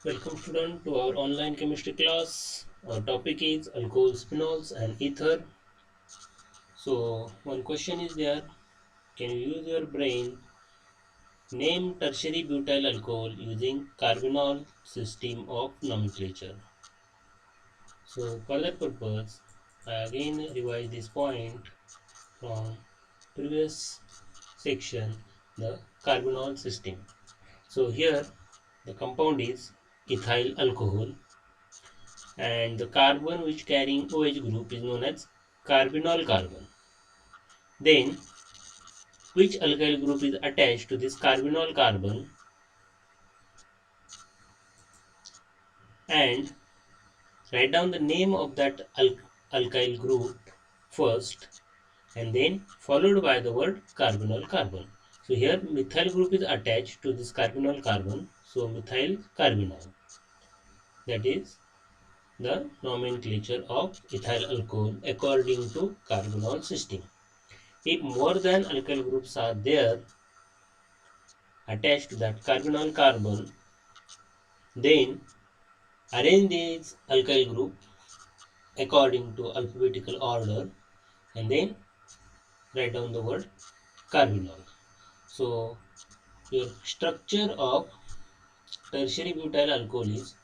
Welcome student to our online chemistry class. Our topic is alcohols, phenols and ether. So one question is there, can you use your brain, name tertiary butyl alcohol using carbonyl system of nomenclature. So for that purpose, I again revise this point from previous section, the carbonyl system. So here the compound is ethyl alcohol, and the carbon which carrying OH group is known as carbonyl carbon. Then which alkyl group is attached to this carbonyl carbon, and write down the name of that alkyl group first and then followed by the word carbonyl carbon. So here methyl group is attached to this carbonyl carbon, so methyl carbonyl. That is the nomenclature of ethyl alcohol according to carbonyl system. If more than alkyl groups are there attached to that carbonyl carbon, then arrange these alkyl group according to alphabetical order and then write down the word carbonyl. So your structure of tertiary butyl alcohol is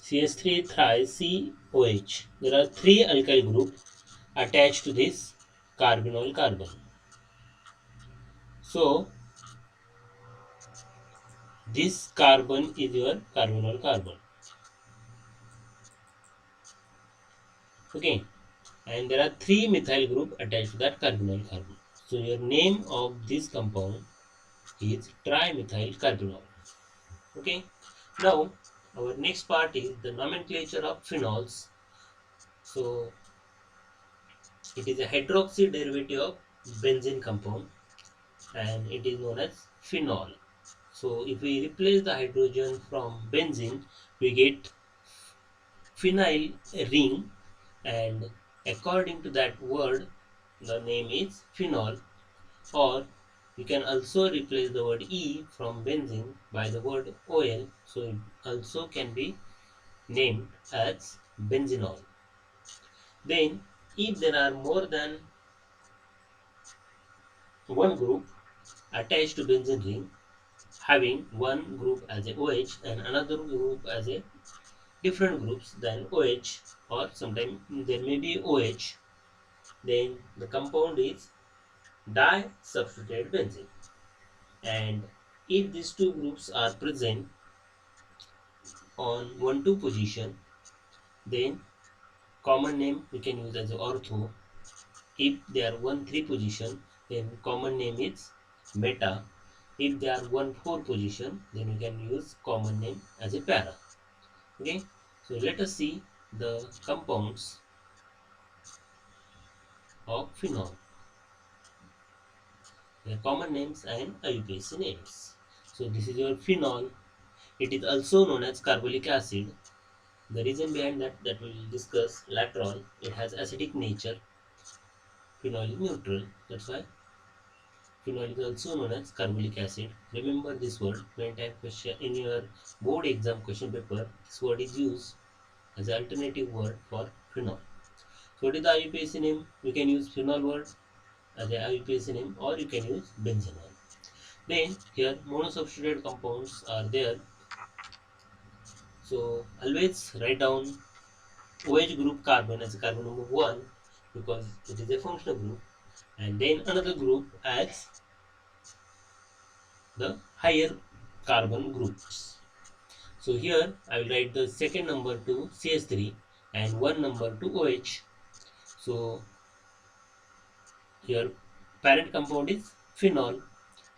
CH3 COH. There are three alkyl groups attached to this carbonyl carbon. So this carbon is your carbonyl carbon. Okay, and there are three methyl group attached to that carbonyl carbon. So your name of this compound is trimethyl carbonyl. Okay, now our next part is the nomenclature of phenols. So it is a hydroxy derivative of benzene compound and it is known as phenol. So if we replace the hydrogen from benzene, we get phenyl ring, and according to that word the name is phenol. Or you can also replace the word E from benzene by the word OL, so it also can be named as benzenol. Then if there are more than one group attached to benzene ring, having one group as a OH and another group as a different groups than OH, or sometimes there may be OH, then the compound is disubstituted benzene. And if these two groups are present on 1,2 position, then common name we can use as ortho. If they are 1,3 position, then common name is meta. If they are 1,4 position, then we can use common name as a para. Okay, so let us see the compounds of phenol, their common names and IUPAC names. So this is your phenol. It is also known as carbolic acid. The reason behind that we will discuss later on. It has acidic nature. Phenol is neutral. That's why phenol is also known as carbolic acid. Remember this word. When type question in your board exam question paper, this word is used as an alternative word for phenol. So what is the IUPAC name? We can use phenol word as a IUPAC name, or you can use benzenol. Then here monosubstituted compounds are there. So always write down OH group carbon as carbon number 1 because it is a functional group, and then another group as the higher carbon groups. So here I will write the second number to CH3 and one number to OH. So your parent compound is phenol,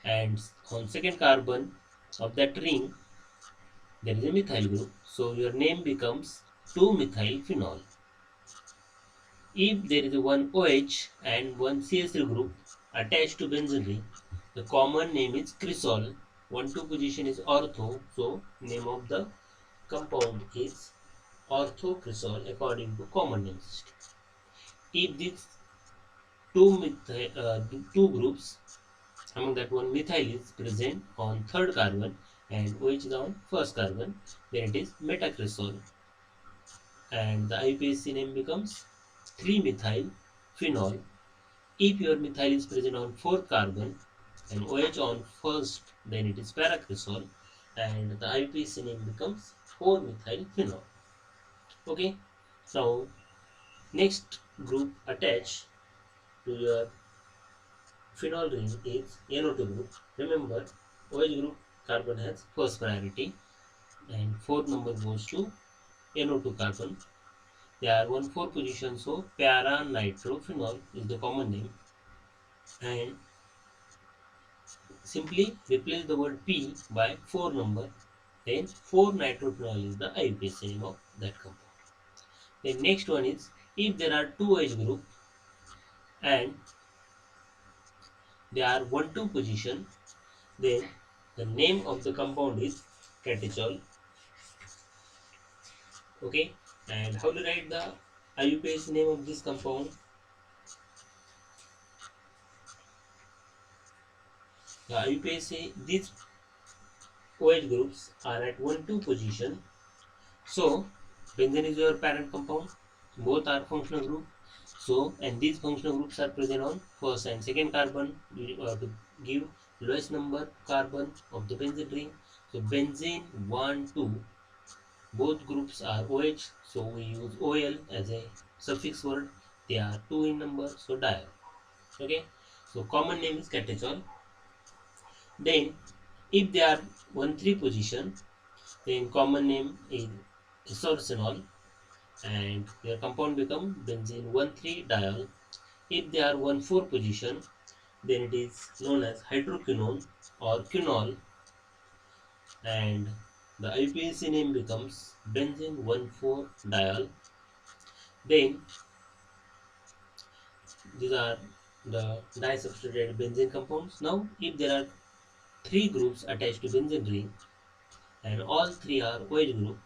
and on second carbon of that ring there is a methyl group. So your name becomes 2-methyl phenol. If there is one OH and one CH3 group attached to benzene ring, the common name is cresol. 1,2 position is ortho, so name of the compound is orthocresol according to common name system. If these two groups, among that one methyl is present on third carbon, and OH is on first carbon, then it is metacresol, and the IUPAC name becomes 3-methyl phenol. If your methyl is present on fourth carbon and OH on first, then it is paracresol, and the IUPAC name becomes 4-methyl phenol. Okay, so next group attached to your phenol ring is NO2 group. Remember, OH group carbon has first priority, and fourth number goes to NO2 carbon. They are 1,4 position, so para-nitrophenol is the common name, and simply replace the word P by 4 number, then 4-nitrophenol is the IUPAC name of that compound. The next one is, if there are two OH group and they are 1,2 position, then the name of the compound is catechol. Okay, and how to write the IUPAC name of this compound? The IUPAC, these OH groups are at 1,2 position. So benzene is your parent compound. Both are functional group. So, and these functional groups are present on first and second carbon to give lowest number carbon of the benzene ring. So benzene 1, 2, both groups are OH. So we use OL as a suffix word. They are 2 in number, so diol. Okay. So common name is catechol. Then if they are 1, 3 position, then common name is isorenol, and their compound become benzene 1,3-diol. If they are 1,4 position, then it is known as hydroquinone or quinol, and the IUPAC name becomes benzene 1,4-diol. Then these are the disubstituted benzene compounds. Now, if there are three groups attached to benzene ring and all three are OH group,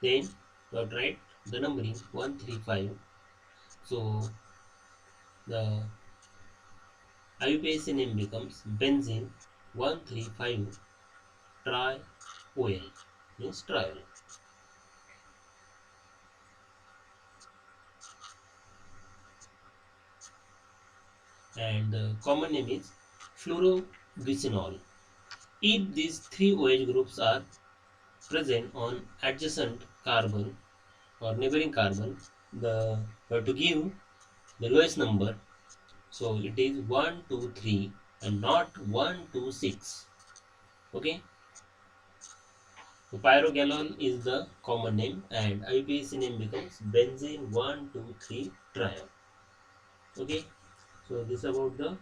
then you have to write the numbering 135. So the IUPAC name becomes benzene 135 triol, means triol. And the common name is fluorobicinol. If these three OH groups are present on adjacent carbon or neighboring carbon, the to give the lowest number, so it is 1, 2, 3 and not 1, 2, 6. Okay. So pyrogalol is the common name and IUPAC name becomes benzene 1, 2, 3 triol. Okay. So this about the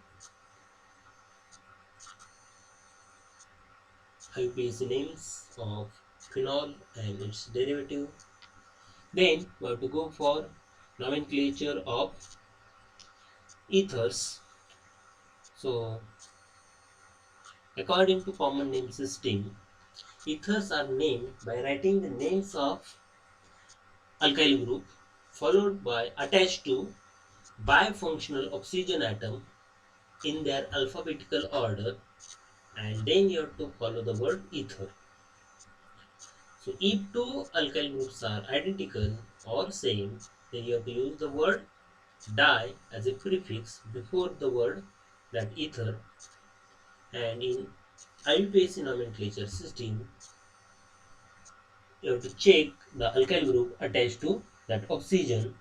IUPAC names of phenol and its derivative. Then we have to go for nomenclature of ethers. So according to common name system, ethers are named by writing the names of alkyl group followed by attached to bifunctional oxygen atom in their alphabetical order, and then you have to follow the word ether. So if two alkyl groups are identical or same, then you have to use the word di as a prefix before the word that ether, and in IUPAC nomenclature system, you have to check the alkyl group attached to that oxygen.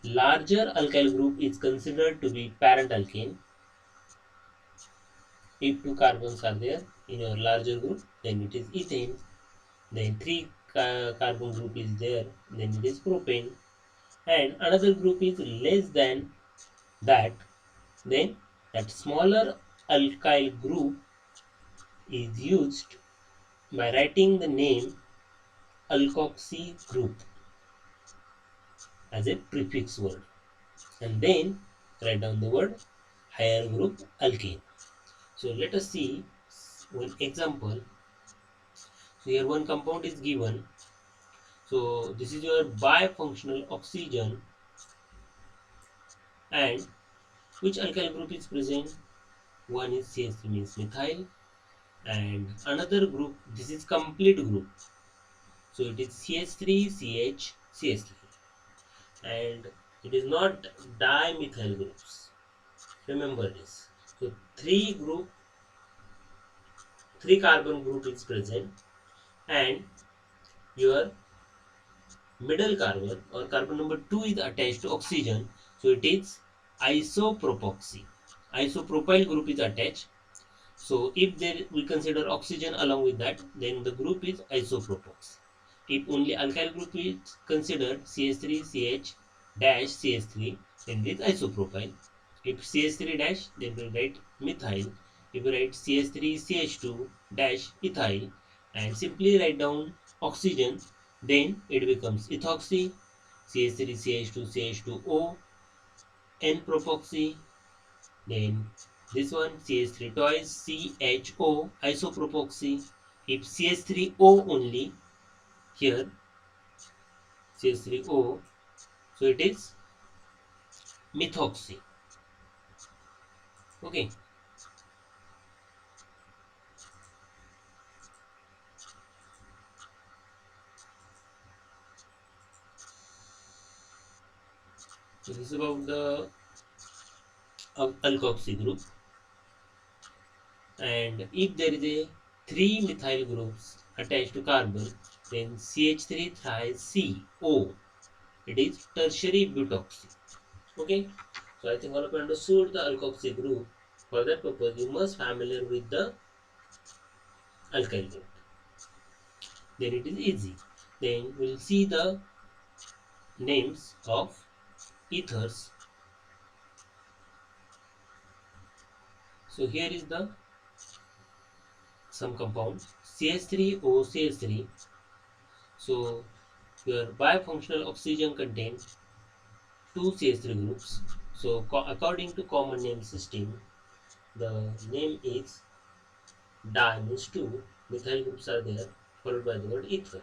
Larger alkyl group is considered to be parent alkane. If two carbons are there in your larger group, then it is ethane. Then three carbon group is there, then it is propane. And another group is less than that, then that smaller alkyl group is used by writing the name alkoxy group as a prefix word, and then write down the word higher group alkane. So let us see one example. So here one compound is given. So this is your bifunctional oxygen, and which alkyl group is present? One is CH3 means methyl, and another group, this is complete group, so it is CH3 CH3, and it is not dimethyl groups. Remember this. So three carbon group is present, and your middle carbon or carbon number 2 is attached to oxygen, so it is isopropoxy. Isopropyl group is attached. So if there we consider oxygen along with that, then the group is isopropox. If only alkyl group is considered CH3 CH dash CH3, then it is isopropyl. If CH3 dash, then we write methyl. If we write CH3 CH2 dash ethyl and simply write down oxygen, then it becomes ethoxy, CH3 CH2 CH2O, N propoxy. Then this one CH3 twice CHO isopropoxy. If CH3O only, here CH3O, so it is methoxy. Okay. So this is about the alkoxy group. And if there is a three methyl groups attached to carbon, then CH3 thrice CO. It is tertiary butoxy. Okay. So I think all of you understood the alkoxy group. For that purpose, you must familiar with the alkyl group. Then it is easy. Then we'll see the names of ethers. So here is the some compound CH3O CH3. So your bifunctional oxygen contains two CH3 groups. So according to common name system, the name is di means two, methyl groups are there, followed by the word ether.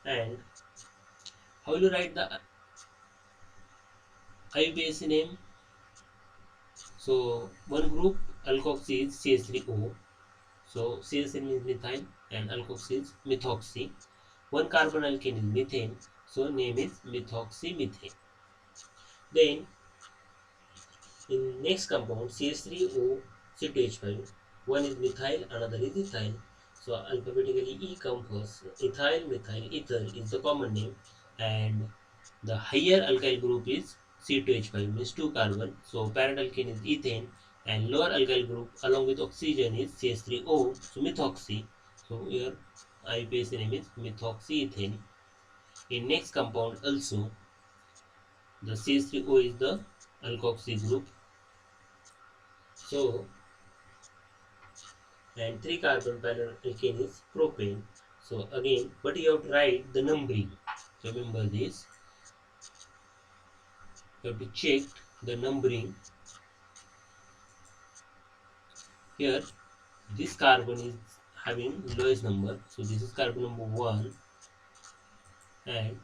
And how will you write the IUPAC name? So one group alkoxy is CH3O. So CH3 means methyl and alkoxy is methoxy. One carbon alkane is methane. So name is methoxymethane. Then in next compound CH3O C2H5, one is methyl, another is ethyl. So alphabetically E comes first. Ethyl, methyl, ether is the common name, and the higher alkyl group is C2H5 means 2 carbon. So parent alkane is ethane, and lower alkyl group along with oxygen is CH3O, so methoxy. So your IUPAC name is methoxyethane. In next compound also the CH3O is the alkoxy group. So and 3 carbon parent alkane is propane. So again, but you have to write the numbering. Remember this. You have to check the numbering. Here, this carbon is having lowest number. So this is carbon number 1, and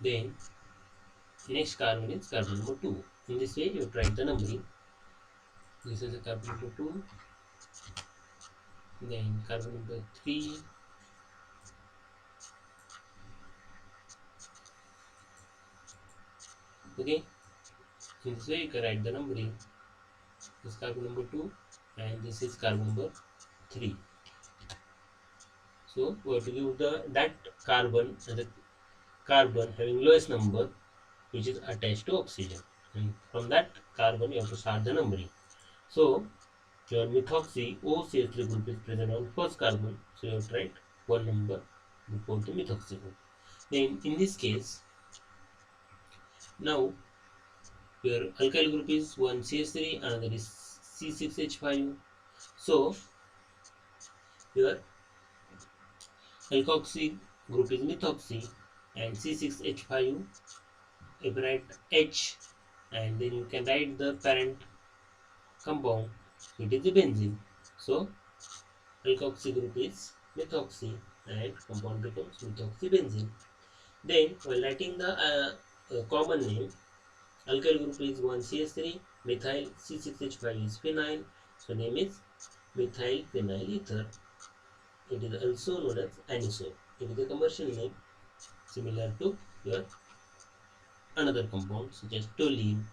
then next carbon is carbon number 2. In this way, you write the numbering. This is the carbon number 2, then carbon number 3, okay. In this way, you can write the numbering. This is carbon number 2, and this is carbon number 3. So we have to give that carbon and the carbon having lowest number which is attached to oxygen, and from that carbon you have to start the numbering. So your methoxy OCH3 group is present on first carbon, so you have to write one number before the methoxy group. Then in this case, now your alkyl group is one CH3, another is C6H5. So your alkoxy group is methoxy, and C6H5 if you write H, and then you can write the parent compound, it is a benzene. So alkoxy group is methoxy and compound becomes methoxybenzene. Then while writing the common name, alkyl group is 1CH3, methyl C6H5 is phenyl, so name is methyl phenyl ether. It is also known as anisole. It is a commercial name similar to your another compound such as toluene,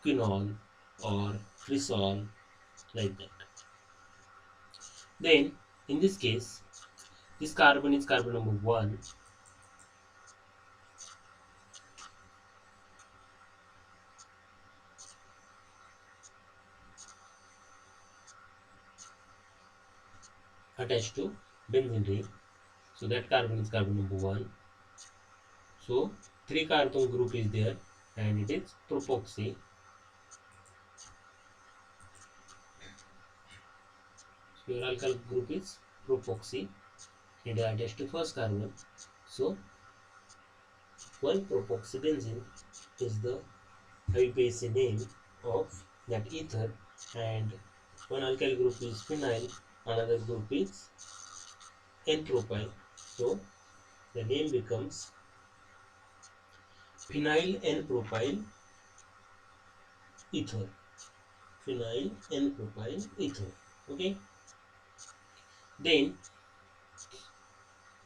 quinol, or cresol, like that. Then in this case, this carbon is carbon number 1, attached to benzene ring. So that carbon is carbon number 1. So 3 carbon group is there and it is propoxy. So your alkyl group is propoxy and attached to first carbon. So one propoxybenzene is the IUPAC name of that ether, and one alkyl group is phenyl, another group is N-propyl. So the name becomes phenyl N-propyl ether. Phenyl N-propyl ether. Okay. Then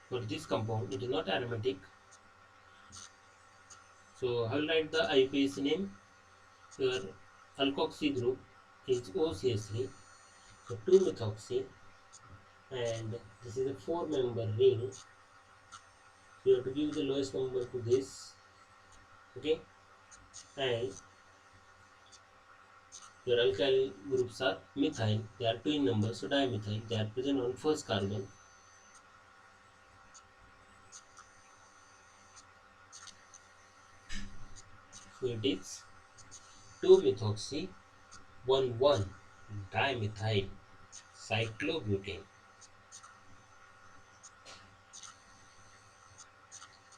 for this compound, it is not aromatic. So I will write the IUPAC name. Your alkoxy group is OCH3, so 2-methoxy, and this is a 4-member ring. So you have to give the lowest number to this. Okay, and your alkyl groups are methyl, they are 2 in number, so dimethyl, they are present on first carbon. So it is 2-methoxy 1,1-dimethyl cyclobutane.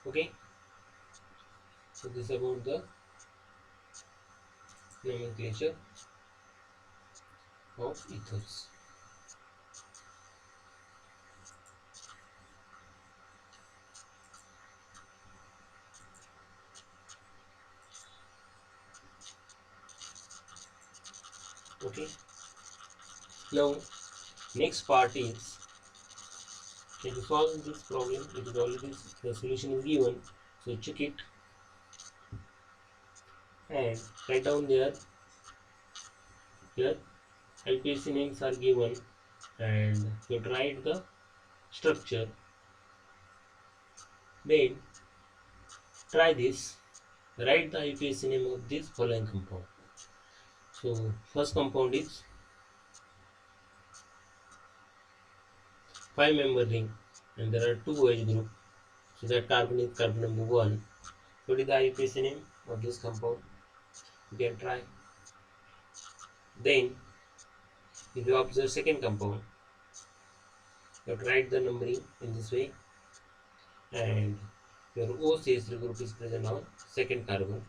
Okay, so this is about the nomenclature of ethers. Okay, now next part is, can you solve this problem? It is already, the solution is given, so check it and write down there. Here IUPAC names are given and you have to write the structure. Then try this, write the IUPAC name of this following compound. So first compound is 5-member ring and there are 2 OH group, so that carbon is carbon number 1. What is the IUPAC name of this compound? You can try. Then if you observe second compound, you have to write the numbering in this way, and your OCH3 group is present on second carbon.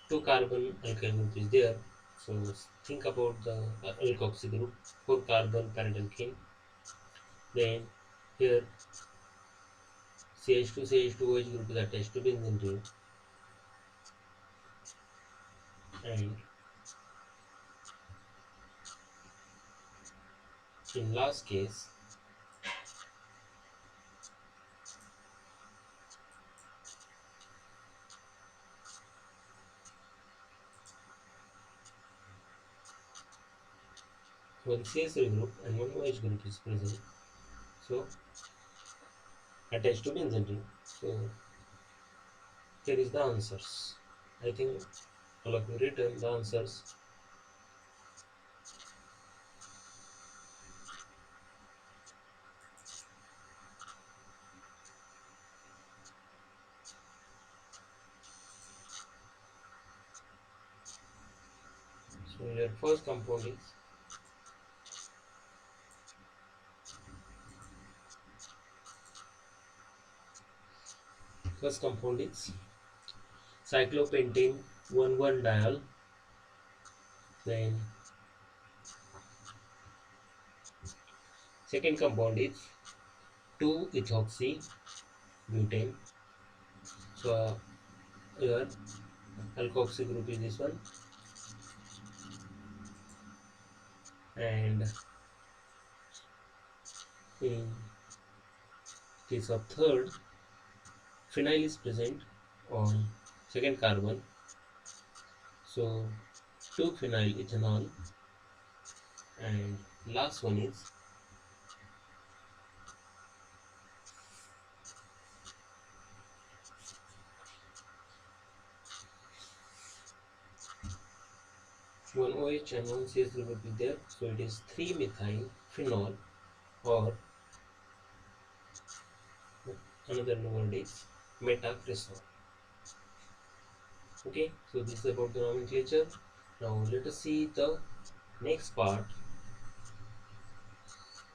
2 carbon alkyl group is there, so think about the alkoxy group, 4 carbon parent alkene. Then here CH2 OH group is attached to benzene ring, and in last case one CH3 group and one OH group is present, so attached to benzene ring. So here is the answers. I think all of you written the answers. So your first compound is cyclopentane 1,1-diol. Then second compound is 2-ethoxy butane. So your alkoxy group is this one, and in case of third, phenyl is present on second carbon. So 2-phenyl ethanol, and last one is 1 OH and 1 CH group will be there. So it is 3-methyl phenol, or another word is metacresol. Okay, so this is about the nomenclature. Now let us see the next part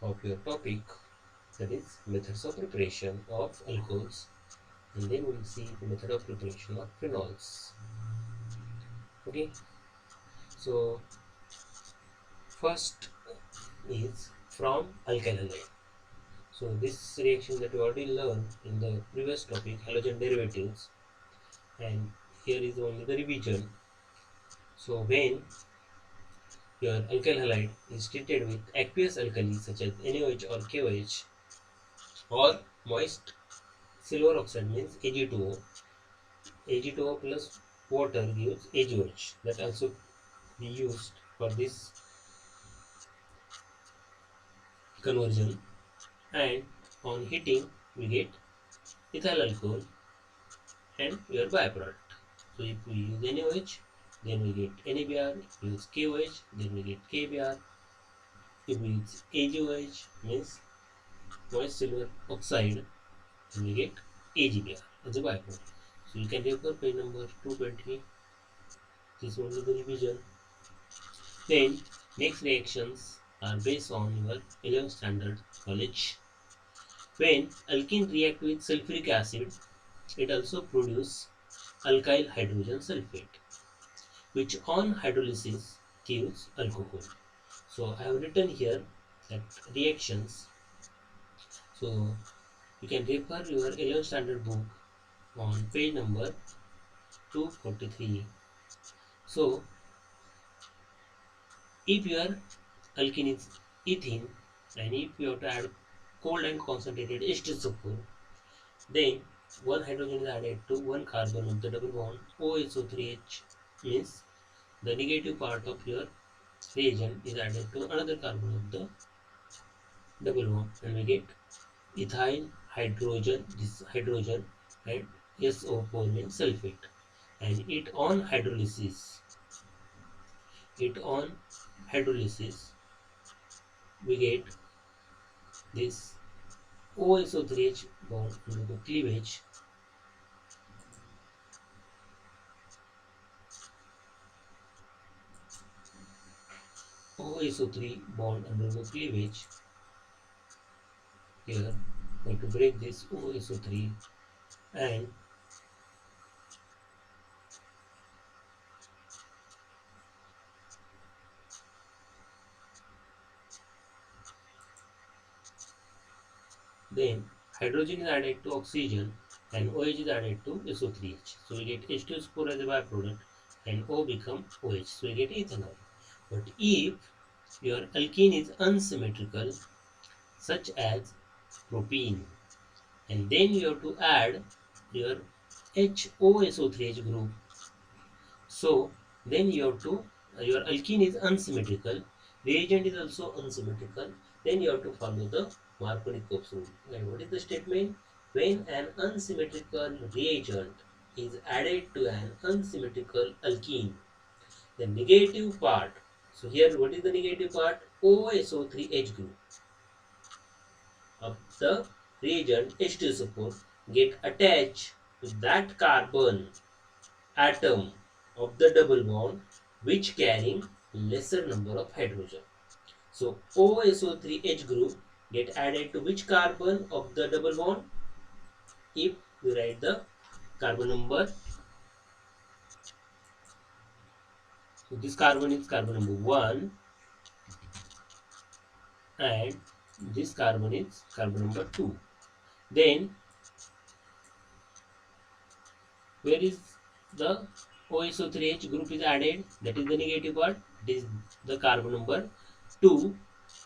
of your topic, that is methods of preparation of alcohols, and then we will see the method of preparation of phenols. Okay, so first is from alkyl halide. So this reaction that we already learned in the previous topic, halogen derivatives, and here is only the revision. So when your alkyl halide is treated with aqueous alkali such as NaOH or KOH, or moist silver oxide means Ag2O, Ag2O plus water gives AgOH, that also be used for this conversion, and on heating we get ethyl alcohol and your byproduct. So if we use NaOH, then we get NaBr. If we use KOH, then we get KBr. If we use AgOH, means moist silver oxide, then we get AgBr as a byproduct. So you can refer page number 220. This is only the revision. Then next reactions are based on your 11th standard knowledge. When alkene react with sulfuric acid, it also produces alkyl hydrogen sulfate, which on hydrolysis gives alcohol. So I have written here that reactions. So you can refer your 11th standard book on page number 243. So if your alkene is ethene, and if you have to add cold and concentrated H2SO4, then one hydrogen is added to one carbon of the double bond OSO3H, means the negative part of your reagent is added to another carbon of the double bond, and we get ethyl hydrogen, this hydrogen, and SO4 means sulfate, and it on hydrolysis we get this OSO3H bond under the cleavage, OSO3 bond under the cleavage. Here we have to break this OSO3, and then hydrogen is added to oxygen and OH is added to SO3H. So we get H2SO4 as a byproduct, and O become OH. So we get ethanol. But if your alkene is unsymmetrical, such as propene, and then you have to add your HOSO3H group. So then you have to, your alkene is unsymmetrical, reagent is also unsymmetrical, then you have to follow the Markovnikov rule. And what is the statement? When an unsymmetrical reagent is added to an unsymmetrical alkene, the negative part, so here what is the negative part? OSO3H group of the reagent H2SO4 get attached to that carbon atom of the double bond which carrying lesser number of hydrogen. So OSO3H group get added to which carbon of the double bond? If we write the carbon number, so this carbon is carbon number 1, and this carbon is carbon number 2. Then where is the OSO3H group is added, that is the negative part. It is the carbon number 2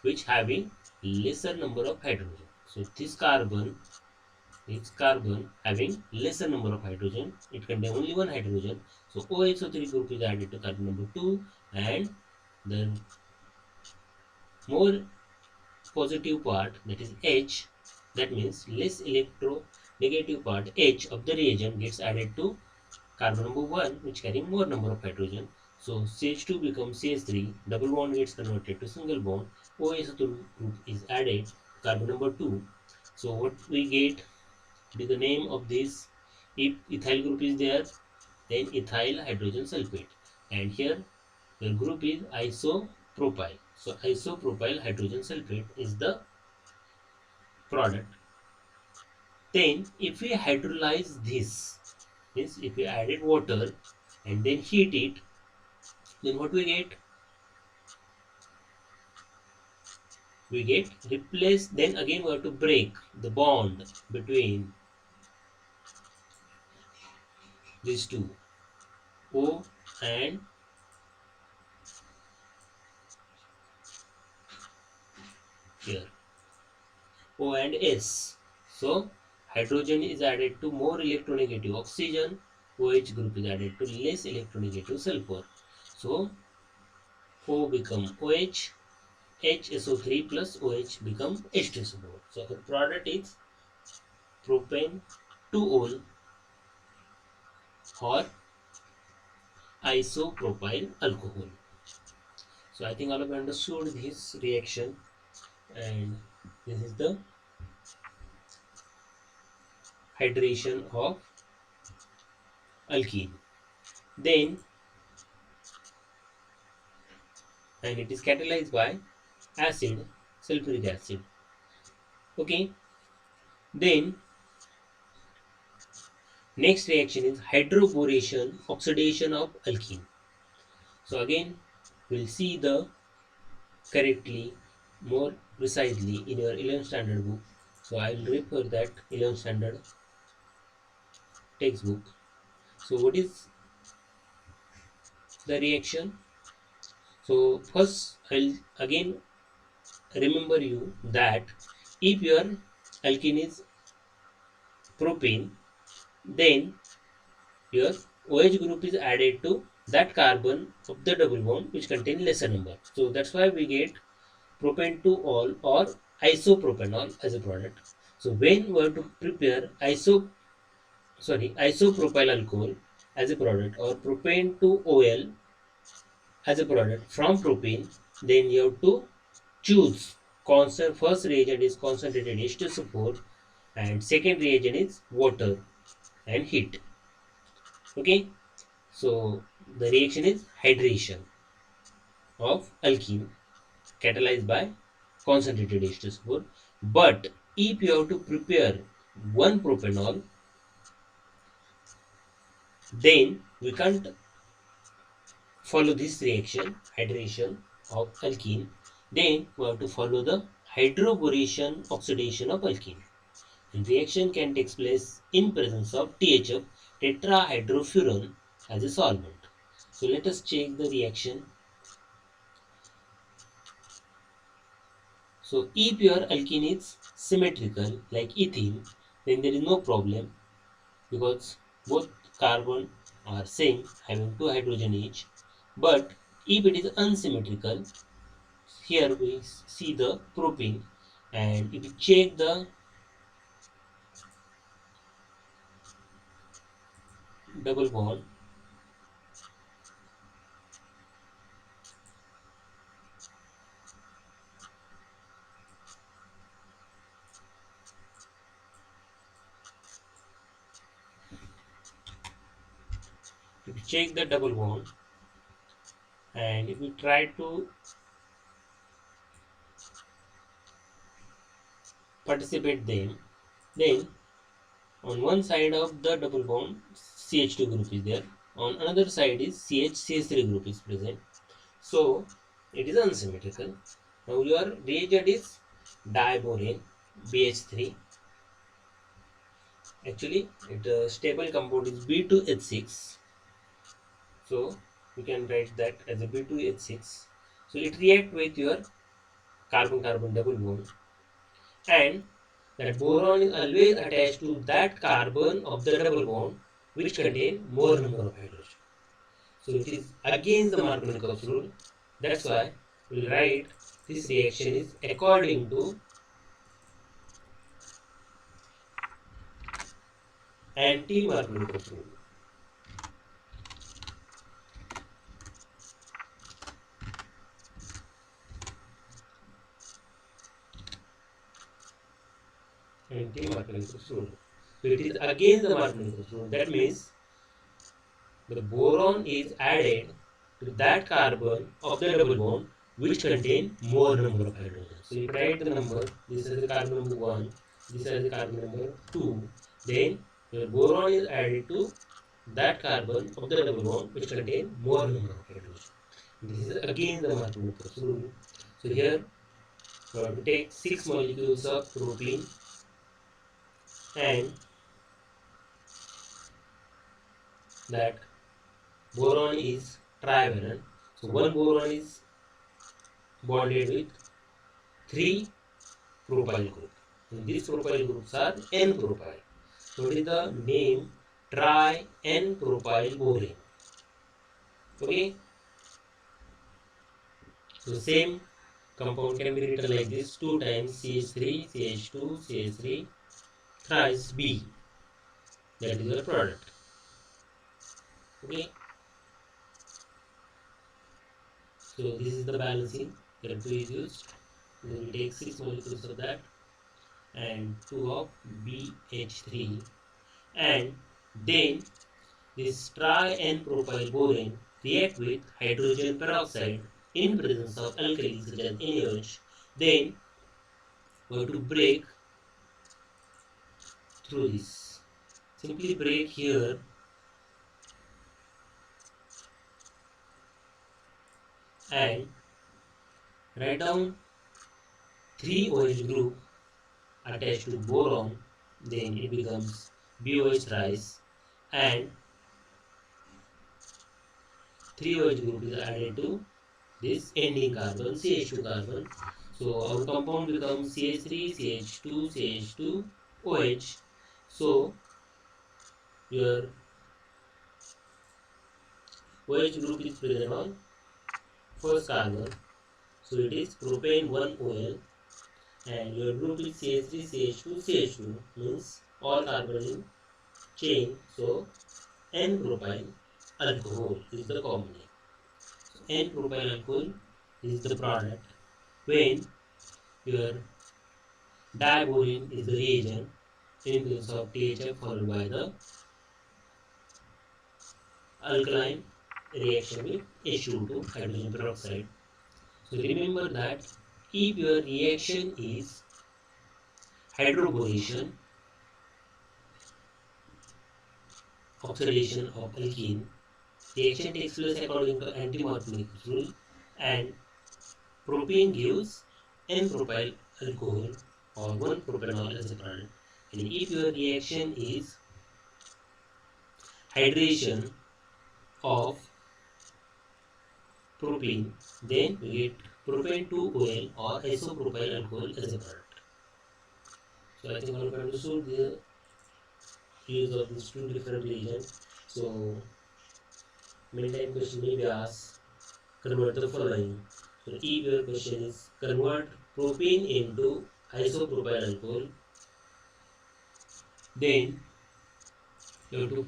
which having lesser number of hydrogen. So this carbon having lesser number of hydrogen. It contains only one hydrogen. So OSO3 group is added to carbon number 2, and the more positive part, that is H, that means less electronegative part H of the reagent gets added to carbon number 1 which carry more number of hydrogen. So CH2 becomes CH3, double bond gets converted to single bond, OSO2 group is added, carbon number 2. So what we get, the name of this, if ethyl group is there, then ethyl hydrogen sulfate, and here the group is isopropyl. So isopropyl hydrogen sulfate is the product. Then if we hydrolyze this, means if we added water and then heat it, then what we get? We get replace, then again we have to break the bond between these two, O and here O and S. So hydrogen is added to more electronegative oxygen, OH group is added to less electronegative sulfur. So O become OH, HSO3 plus OH become H2SO4. So our product is propane 2-ol or isopropyl alcohol. So I think all of you understood this reaction, and this is the hydration of alkene. Then, and it is catalyzed by acid, sulfuric acid. Okay. Then next reaction is hydroboration, oxidation of alkene. So again we'll see the correctly more precisely in your 11th standard book. So I will refer that 11th standard textbook. So what is the reaction? So first I'll again remember you that if your alkene is propane, then your OH group is added to that carbon of the double bond which contain lesser number. So that's why we get propane 2-ol or isopropanol as a product. So when we have to prepare isopropyl alcohol as a product, or propane 2-ol as a product from propane, then you have to choose constant. First reagent is concentrated H2SO4 and second reagent is water and heat. Okay, so the reaction is hydration of alkene catalyzed by concentrated H2SO4. But if you have to prepare one propanol, then we can't follow this reaction, hydration of alkene. Then we have to follow the hydroboration, oxidation of alkene. And reaction can take place in presence of THF, tetrahydrofuran, as a solvent. So let us check the reaction. So if your alkene is symmetrical like ethene, then there is no problem because both carbon are same, having 2 hydrogen each. But if it is unsymmetrical, here we see the propene, and if you check the double bond, if you check the double bond and if you try to participate them, then on one side of the double bond CH2 group is there, on another side is CH3 group is present. So it is unsymmetrical. Now your reagent is diborane BH3, Actually, the stable compound is B2H6. So you can write that as a B2H6. So it react with your carbon-carbon double bond, and that boron is always attached to that carbon of the double bond which contain more number of hydrogen. So it is against the Markovnikov's rule. That's why we'll write this reaction is according to anti-Markovnikov's rule. Anti-Markovnikov's rule. So it is against the Markovnikov's rule. That means the boron is added to that carbon of the double bond which contain more number of hydrogen. So if you write the number, this is the carbon number 1, this is the carbon number 2, then your boron is added to that carbon of the double bond which contain more number of hydrogen. This is against the Markovnikov's rule. So here we have to take 6 molecules of propene and that boron is trivalent. So one boron is bonded with 3 propyl groups. And these propyl groups are N-propyl. So it is the name tri-N-propyl borane. Okay. So same compound can be written like this: 2 times CH3, CH2, CH3, thrice B. That is your product. Okay. So this is the balancing. That 2 is used. Then we take 6 molecules of that and 2 of BH3, and then this tri-N-propyl borane react with hydrogen peroxide in presence of alkalis such as NaOH. Then we have to break through this. Simply break here and write down 3 OH group attached to boron. Then it becomes BOH thrice, and 3 OH group is added to this ending carbon, CH2 carbon. So our compound becomes CH3, CH2, CH2, OH. So your OH group is present on first carbon. So it is propane 1OL, and your group is CH3, CH2, CH2, means all carbon in chain. So N-propyl alcohol is the common name. So N-propyl alcohol is the product when your diborane is the reagent in presence of THF followed by the alkaline reaction with H2O2 hydrogen peroxide. So remember that if your reaction is hydroboration, oxidation of alkene, reaction takes place according to anti-Markovnikov's rule, and propene gives N-propyl alcohol or 1-propanol as a product. And if your reaction is hydration of propene, then we get propane 2OL or isopropyl alcohol as a product. So I think all of you understood the use of these two different reagents. So many time question may be asked, convert the following. So if your question is convert propene into isopropyl alcohol, then you have to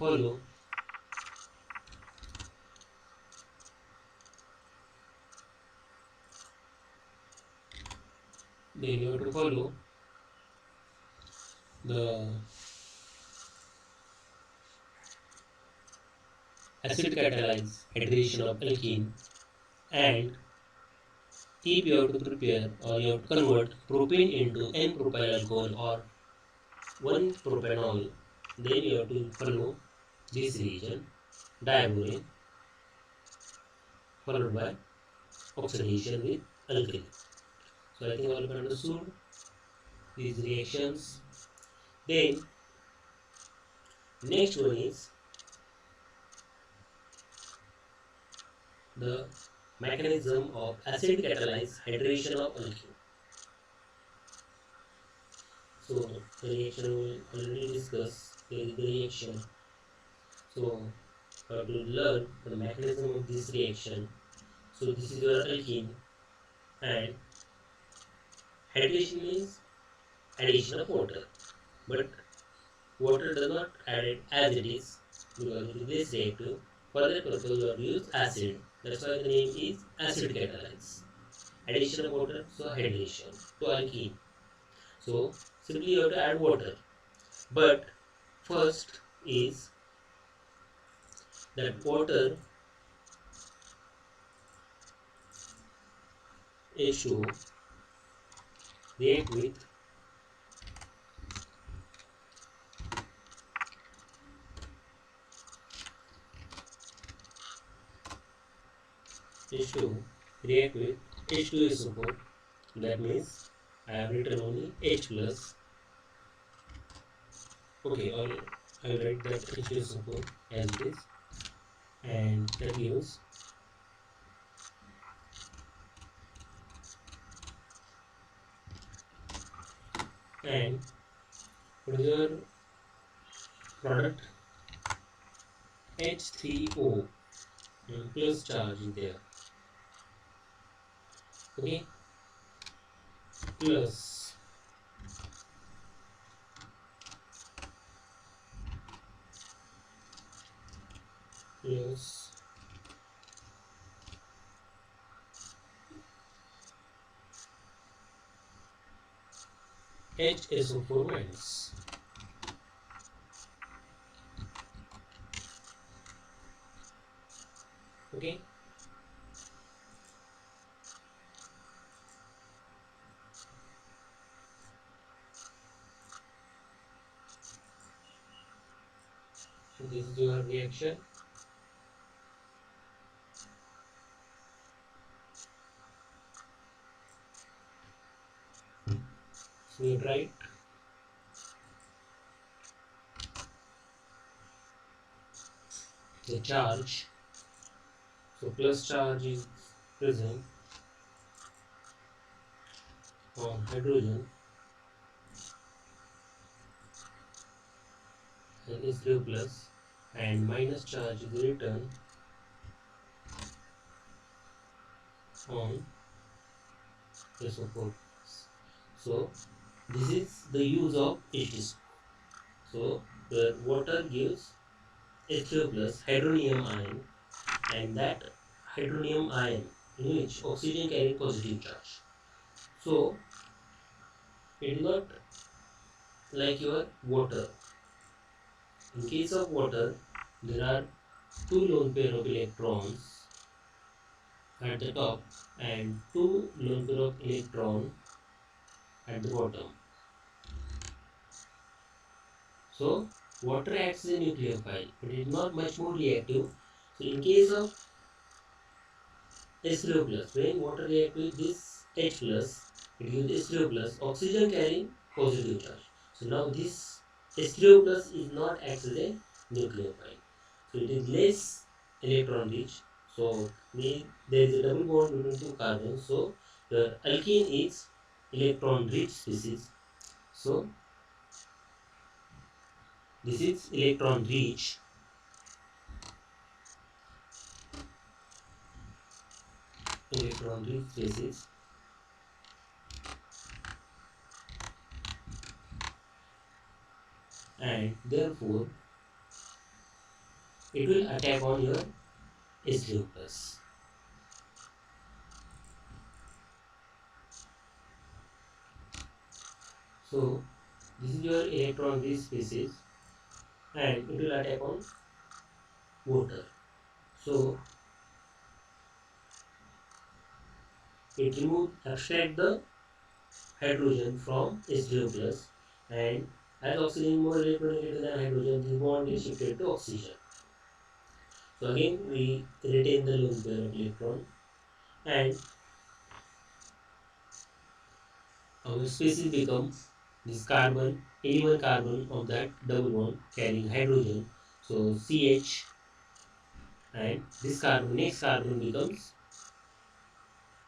follow the acid catalyzed hydration of alkene, and if you have to prepare or you have to convert propane into N-propyl alcohol or 1-propanol, then you have to follow this reagent diborane followed by oxidation with alkali. So I think all of you understood these reactions. Then Next one is the mechanism of acid catalyzed hydration of alkyl. So the reaction we will already discuss. Here is the reaction. So we have to learn the mechanism of this reaction. So this is your alkene, and hydration means addition of water, but water does not add it as it is because it is less reactive. For that purpose, you have to use acid. That's why the name is acid catalyze. Addition of water, so hydration to alkene. So simply you have to add water. But first is that water H2O react with H2O react with H2SO4. That means I have written only H plus. Okay, I'll write that H2SO4 as it is, and that gives, and what is your product? H3O plus charge is there. Okay, plus plus HSO4 minus. Okay, so this is your reaction. So you write the charge. So plus charge is present on hydrogen and H3O plus, and minus charge is written on SO4. So this is the use of H2O. So the water gives H2O plus hydronium ion, and that hydronium ion in which oxygen carries positive charge. So it is not like your water. In case of water, there are two lone pair of electrons at the top and two lone pair of electron at the bottom. So water acts as a nucleophile, but it is not much more reactive. So in case of H3O plus, when water reacts with this H plus, it gives H3O plus, oxygen carrying positive charge. So now this H3O plus is not acts as a nucleophile. So it is less electron rich. So there is a double bond between two carbons. So the alkene is electron rich species. So this is electron rich, species, and therefore it will attack on your H3O plus. So this is your electron rich species, and it will attack on water. So it abstract the hydrogen from H3O plus, and as oxygen is more electronegative than hydrogen, this bond is shifted to oxygen. So again we retain the lone pair of electron, and our species becomes this carbon, any one carbon of that double bond carrying hydrogen, so CH, and this carbon, next carbon becomes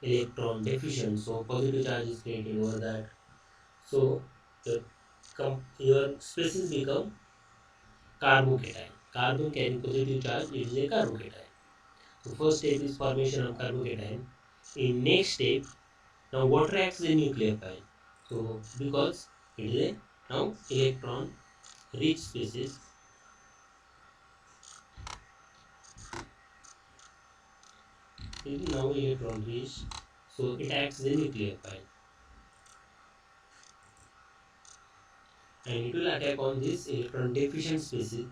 electron deficient, so positive charge is created over that. So your, your species become carbocation. Carbon carrying positive charge, it is a carbocation. So first step is formation of carbocation. In next step, now water acts as a nucleophile. So because it is a now electron rich species, it is now electron rich, so it acts as a nucleophile and it will attack on this electron deficient species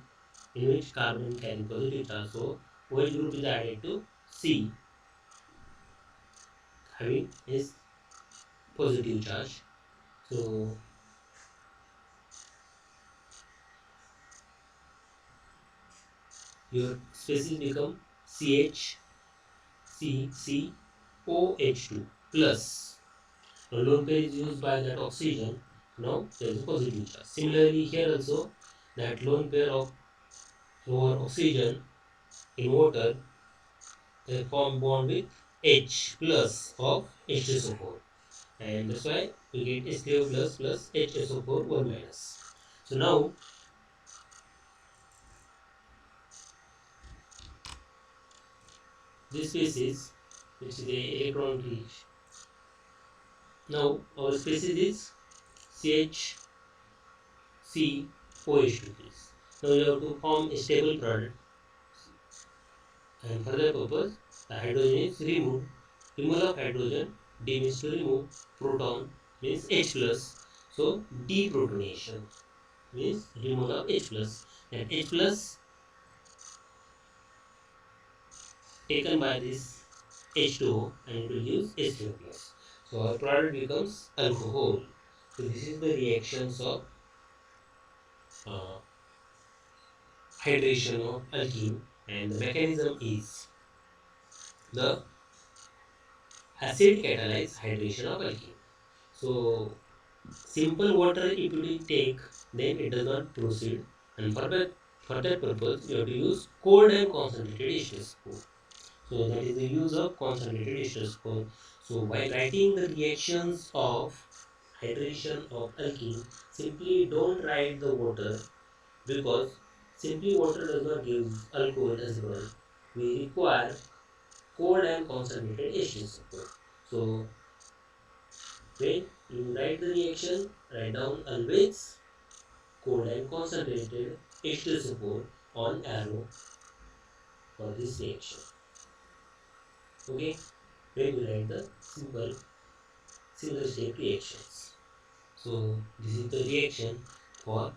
in which carbon carrying positive charge. So OH group is added to C having its positive charge. So your species become CHCCOH2 plus. Now lone pair is used by that oxygen. Now there is a positive charge. Similarly here also that lone pair of our oxygen in water they form bond with H plus of H2SO4 and that's why we get H3O plus plus HSO4 1 minus. So now this species which is a electron rich. Now our species is CHCOH2. Now you have to form a stable product and for that purpose the hydrogen is removed. Removal of hydrogen, D means to remove, proton means H plus. So deprotonation means removal of H plus and H plus taken by this H2O and it will use H2O plus. So our product becomes alcohol. So this is the reactions of uh, hydration of alkene and the mechanism is the acid catalyze hydration of alkene. So simple water if you will take then it does not proceed and for that purpose you have to use cold and concentrated H2O. So that is the use of concentrated H2O. So while writing the reactions of hydration of alkene, simply don't write the water because simply water does not give alcohol as well. We require cold and concentrated H2O. So when you write the reaction, write down always cold and concentrated H2SO4 on arrow for this reaction. Okay, when you write the simple single step reactions. So this is the reaction for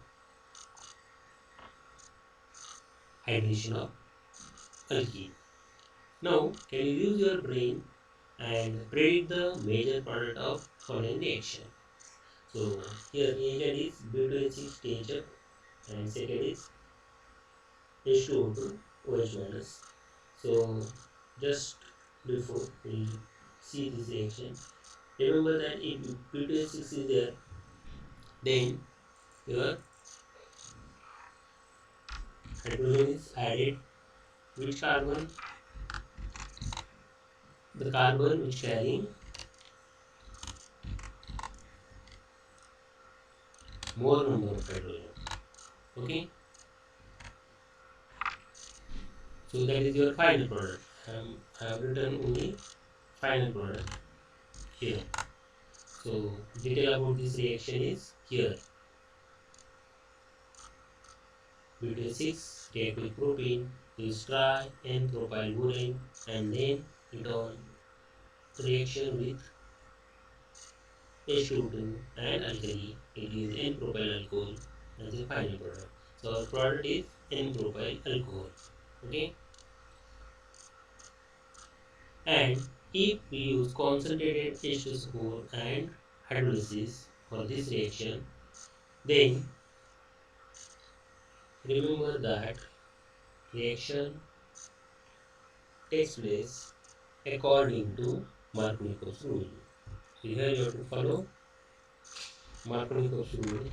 hydration of alkene. Now can you use your brain and predict the major product of following reaction? So here agent is B2H6 THF and second is H2O2 OH minus. So just before we see this reaction, remember that if B2H6 is there, then your hydrogen is added. Which carbon? The carbon which carrying more number of hydrogen. Okay, so that is your final product. I have written only final product here. So detail about this reaction is here. Butane-6 react with propene, use try N propyl butane and then it on reaction with H2O2 and alkali. It is N propyl alcohol as a final product. So our product is N propyl alcohol. Okay, and if we use concentrated H2SO4 and hydrolysis for this reaction, then remember that reaction takes place according to Markovnikov's rule. So here you have to follow मार्करने कब शुरू हुए?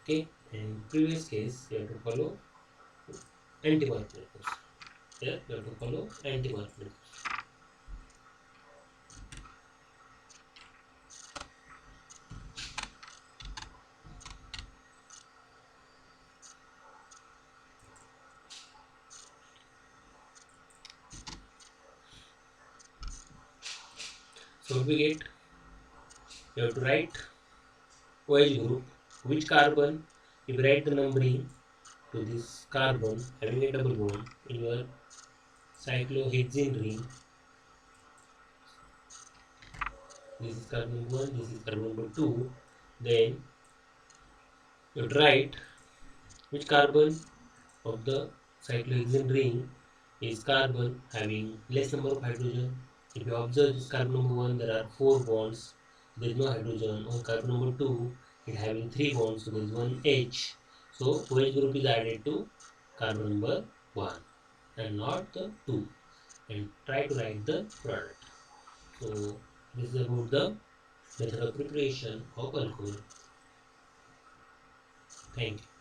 Okay, in previous case you have to follow anti-marker course. Here you have to follow anti-marker course. So what we get? You have to write OH group, which carbon, if you write the numbering to this carbon having a double bond in your cyclohexene ring, this is carbon number 1, this is carbon number 2, then you have to write which carbon of the cyclohexene ring is carbon having less number of hydrogen. If you observe this carbon number 1, there are 4 bonds, there is no hydrogen. On carbon number 2, it having 3 bonds, so there is one H. So OH group is added to carbon number 1 and not the 2. And try to write the product. So this is about the method of preparation of alcohol. Thank you.